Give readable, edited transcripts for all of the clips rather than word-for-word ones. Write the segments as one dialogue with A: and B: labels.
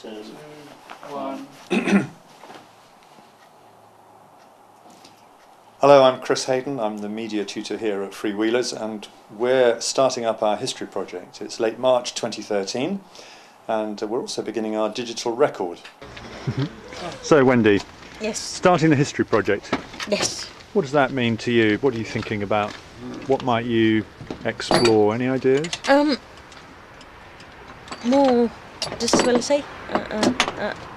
A: 2, 1.
B: Hello, I'm Chris Hayden. I'm the media tutor here at Freewheelers, and we're starting up our history project. It's late March 2013, and we're also beginning our digital record. So, Wendy,
C: Yes.
B: starting the history project.
C: Yes.
B: What does that mean to you? What are you thinking about? What might you explore? Any ideas?
C: More disability,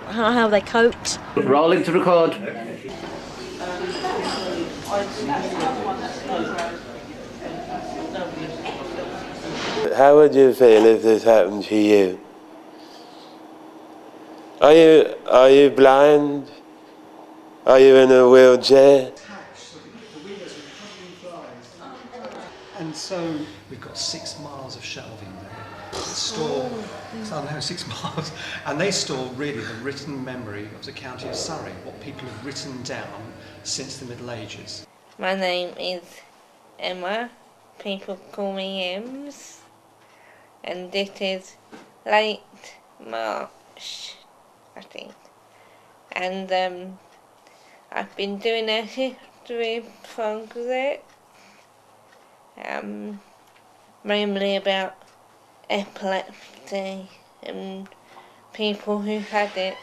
C: how they coped.
A: Rolling to record.
D: How would you feel if this happened to you? Are you blind? Are you in a wheelchair?
E: And so we've got 6 miles of shelving there. Store, I don't know, 6 miles, and they store really the written memory of the county of Surrey, what people have written down since the Middle Ages.
F: My name is Emma. People call me Ems, and it is late March, I think. And I've been doing a history project, mainly about epilepsy and people who had it.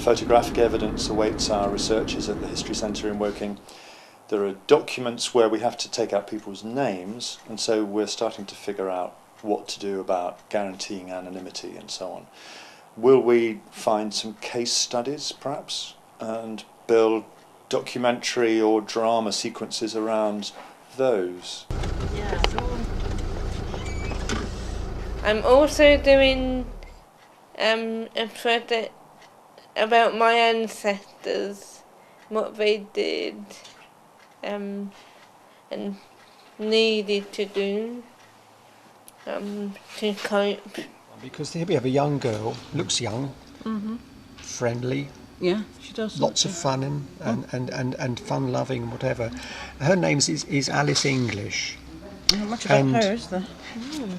B: Photographic evidence awaits our researchers at the History Centre in Woking. There are documents where we have to take out people's names, and so we're starting to figure out what to do about guaranteeing anonymity and so on. Will we find some case studies, perhaps, and build documentary or drama sequences around those?
F: Yeah. I'm also doing a project about my ancestors, what they did and needed to do to cope.
E: Because here we have a young girl, looks young, friendly,
G: yeah, she does.
E: lots of fun and fun-loving and whatever. Her name is Alice English.
G: Not much about her, is there?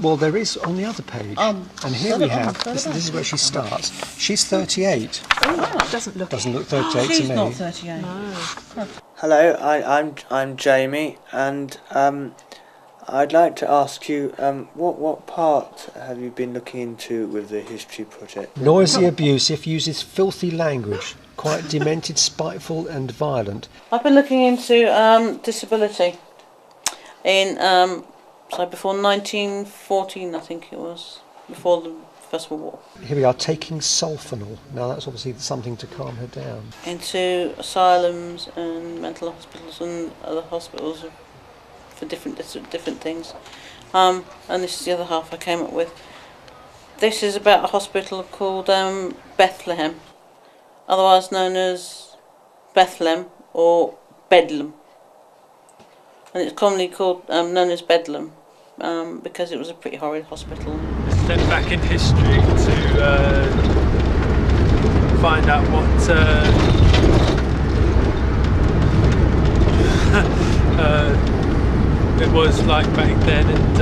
E: Well, there is on the other page. And here we have, this is where she starts. She's 38.
G: Oh, wow. Doesn't look
E: 38 to
G: She's
E: me.
G: not 38. No.
H: Hello, I'm Jamie, and I'd like to ask you what part have you been looking into with the history project?
E: Noisy, abusive, uses filthy language, quite demented, spiteful and violent.
G: I've been looking into disability in so before 1914, I think it was, before the First World War.
E: Here we are, taking sulfonal. Now that's obviously something to calm her down.
G: Into asylums and mental hospitals and other hospitals for different things. And this is the other half I came up with. This is about a hospital called Bethlehem, otherwise known as Bethlehem or Bedlam. And it's commonly called known as Bedlam because it was a pretty horrid hospital.
I: Step back in history to find out what it was like back then, and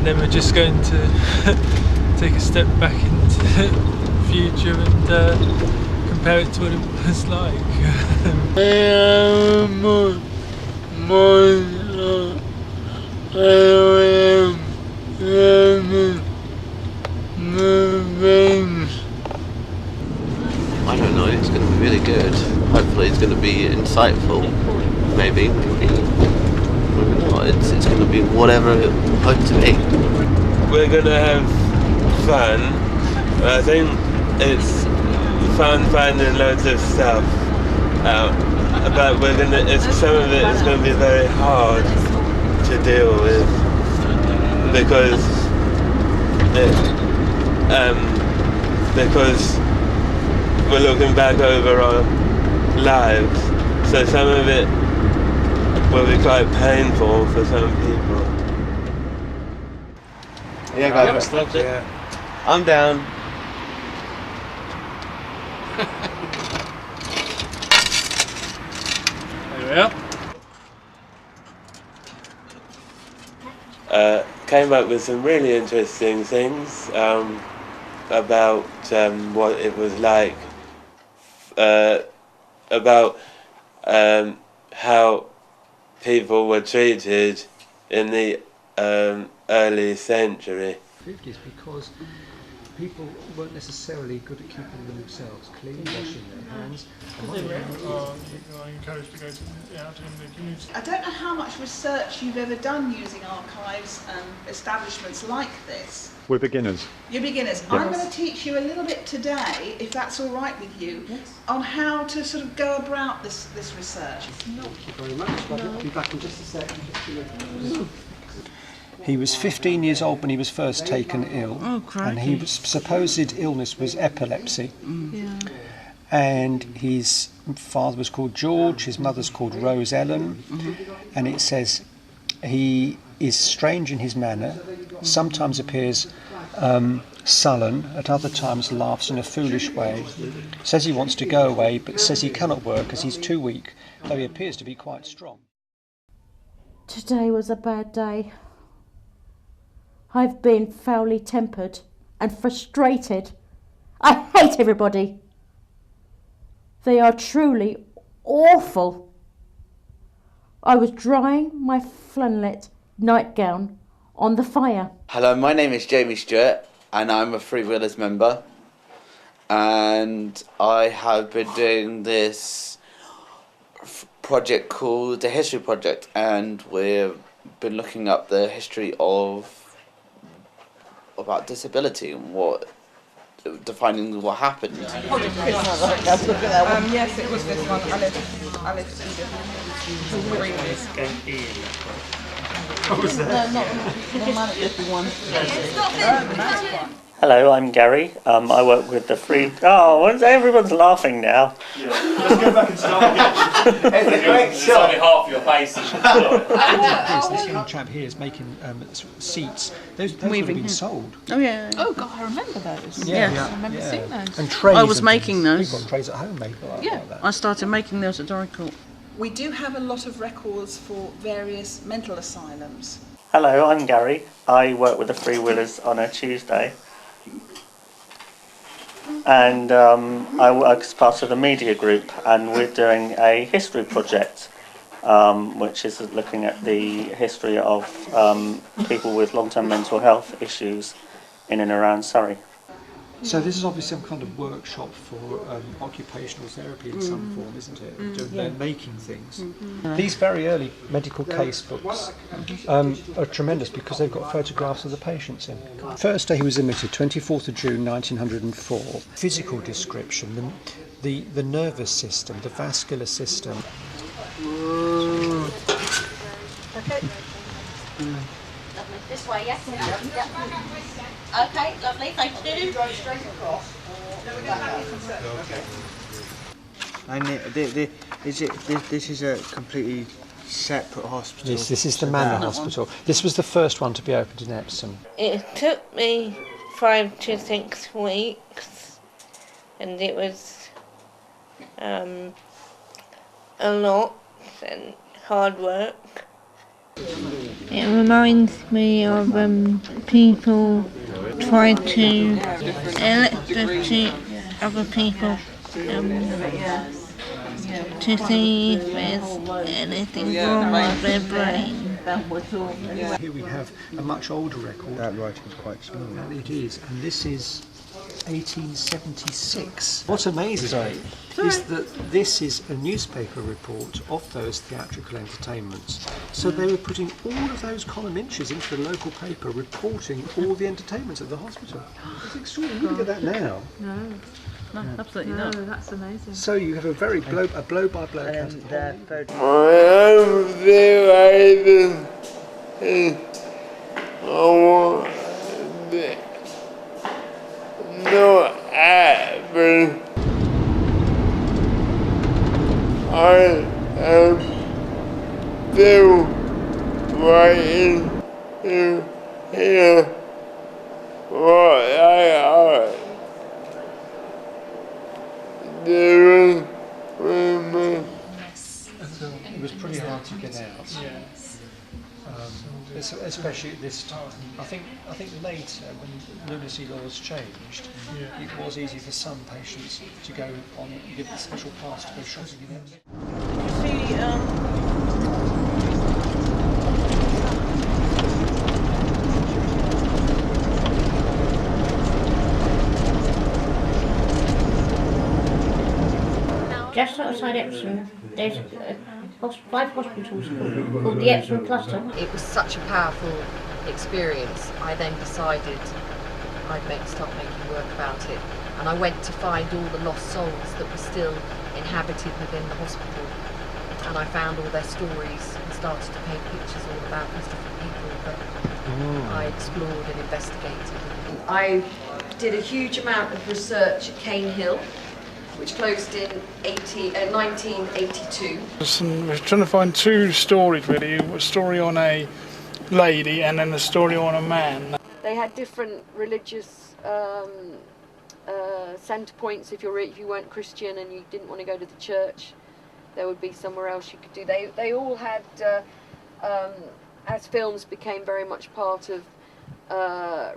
I: then we're just going to take a step back into the future and compare it to what it was like.
J: I don't know, it's going to be really good. Hopefully it's going to be insightful, maybe not. It's going to be whatever it hopes to be.
D: We're going to have fun. I think it's fun finding loads of stuff out, but some of it is going to be very hard to deal with because we're looking back over our lives, so some of it will be quite painful for some people.
H: Yeah, guys.
D: Yeah. I'm down.
I: There we are.
D: Came up with some really interesting things about what it was like, about how people were treated in the early century.
E: 50s, because people weren't necessarily good at keeping themselves clean, washing their hands.
I: Are encouraged to go out in the community.
K: I don't know how much research you've ever done using archives and establishments like this.
B: We're beginners.
K: You're beginners.
B: Yes.
K: I'm going to teach you a little bit today, if that's all right with you, on how to sort of go about this research.
E: Thank you very much. I'll be back in just a second. He was 15 years old when he was first taken ill, and his supposed illness was epilepsy. And his father was called George, his mother's called Rose Ellen, and it says he is strange in his manner, sometimes appears sullen, at other times laughs in a foolish way, says he wants to go away but says he cannot work as he's too weak, though he appears to be quite strong.
C: Today was a bad day. I've been foully tempered and frustrated. I hate everybody. They are truly awful. I was drying my flannelette nightgown on the fire.
L: Hello, my name is Jamie Stewart and I'm a Free Willers member, and I have been doing this project called the History Project, and we've been looking up the history about disability and defining what happened.
K: Yes, it was this one. Alice
E: What was that?
G: No, not the one.
M: Hello, I'm Gary. I work with the Free... Oh, everyone's laughing now.
B: Yeah. Let's go back and start again.
L: It's a great
N: It's
L: shot.
N: only half your face.
E: This young chap here is making seats. Those would have been sold.
G: Oh yeah.
K: Oh God, I remember those.
E: Yeah,
G: Yes.
K: I remember seeing those.
E: And trays.
G: I was
E: and
G: making
E: things.
G: those.
E: We've got trays at home made like that.
G: I started making those at Dorycourt.
K: We do have a lot of records for various mental asylums.
M: Hello, I'm Gary. I work with the Free Willers on a Tuesday. And I work as part of the media group, and we're doing a history project, which is looking at the history of people with long-term mental health issues in and around Surrey.
E: So this is obviously some kind of workshop for occupational therapy in some form, isn't it? They're making things. These very early medical case books are tremendous because they've got photographs of the patients in. First day he was admitted, 24th of June 1904. Physical description, the nervous system, the vascular system.
C: Okay. This way, yes? Okay, lovely, thank you.
H: And this is a completely separate hospital?
E: Yes, this is the Manor Hospital. This was the first one to be opened in Epsom.
F: It took me 5 to 6 weeks, and it was a lot and hard work. It reminds me of people trying to electrocute other people to see if there's anything wrong with their brain.
E: Here we have a much older record.
H: That writing is quite small.
E: It is, and this is 1876. What amazes me is that this is a newspaper report of those theatrical entertainments. So they were putting all of those column inches into the local paper, reporting all the entertainments at the hospital. It's extraordinary. You wouldn't get that now.
G: No, absolutely not.
K: No, that's amazing.
E: So you have a very blow-by-blow account of
D: I am still writing here what I
E: especially at this time. I think later, when lunacy laws changed, it was easy for some patients to go on give a special pass to go shopping.
C: Just outside Epsom, there's 5 hospitals called the Epsom Cluster.
N: It was such a powerful experience. I then decided I'd start making work about it, and I went to find all the lost souls that were still inhabited within the hospital, and I found all their stories and started to paint pictures all about these different people that I explored and investigated. I did a huge amount of research at Cane Hill, which closed in 1982.
O: We're trying to find 2 stories really, a story on a lady and then a story on a man.
N: They had different religious centre points. If you weren't Christian and you didn't want to go to the church, there would be somewhere else you could do. They all had, as films became very much part of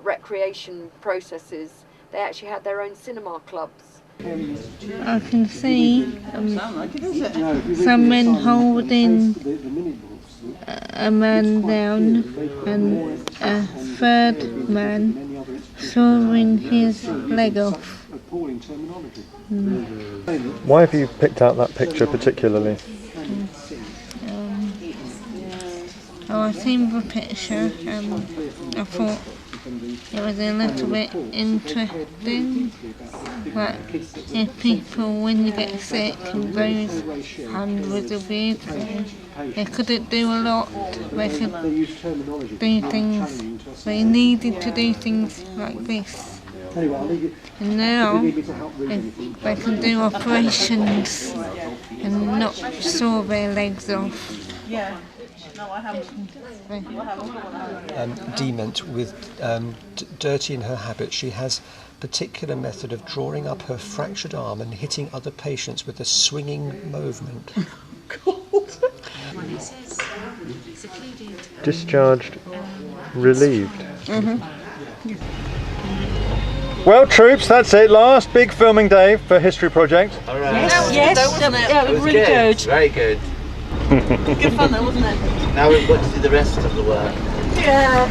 N: recreation processes, they actually had their own cinema clubs.
F: I can see some men holding a man down and a third man sawing his leg off.
B: Why have you picked out that picture particularly?
F: I seen the picture and I thought it was a little bit interesting, but if people, when you get sick and those hundreds of years ago, they couldn't do a lot, they could do things, they needed to do things like this. And now they can do operations and not saw their legs off.
K: Yeah. No, I haven't.
E: Dement with dirty in her habit, she has a particular method of drawing up her fractured arm and hitting other patients with a swinging movement.
B: Discharged, relieved. Well, troops, that's it. Last big filming day for History Project.
G: All right. Yes, yeah, it was really good.
L: Very good.
G: Good fun though, wasn't it?
L: Now we've got to do the rest of the work.
G: Yeah.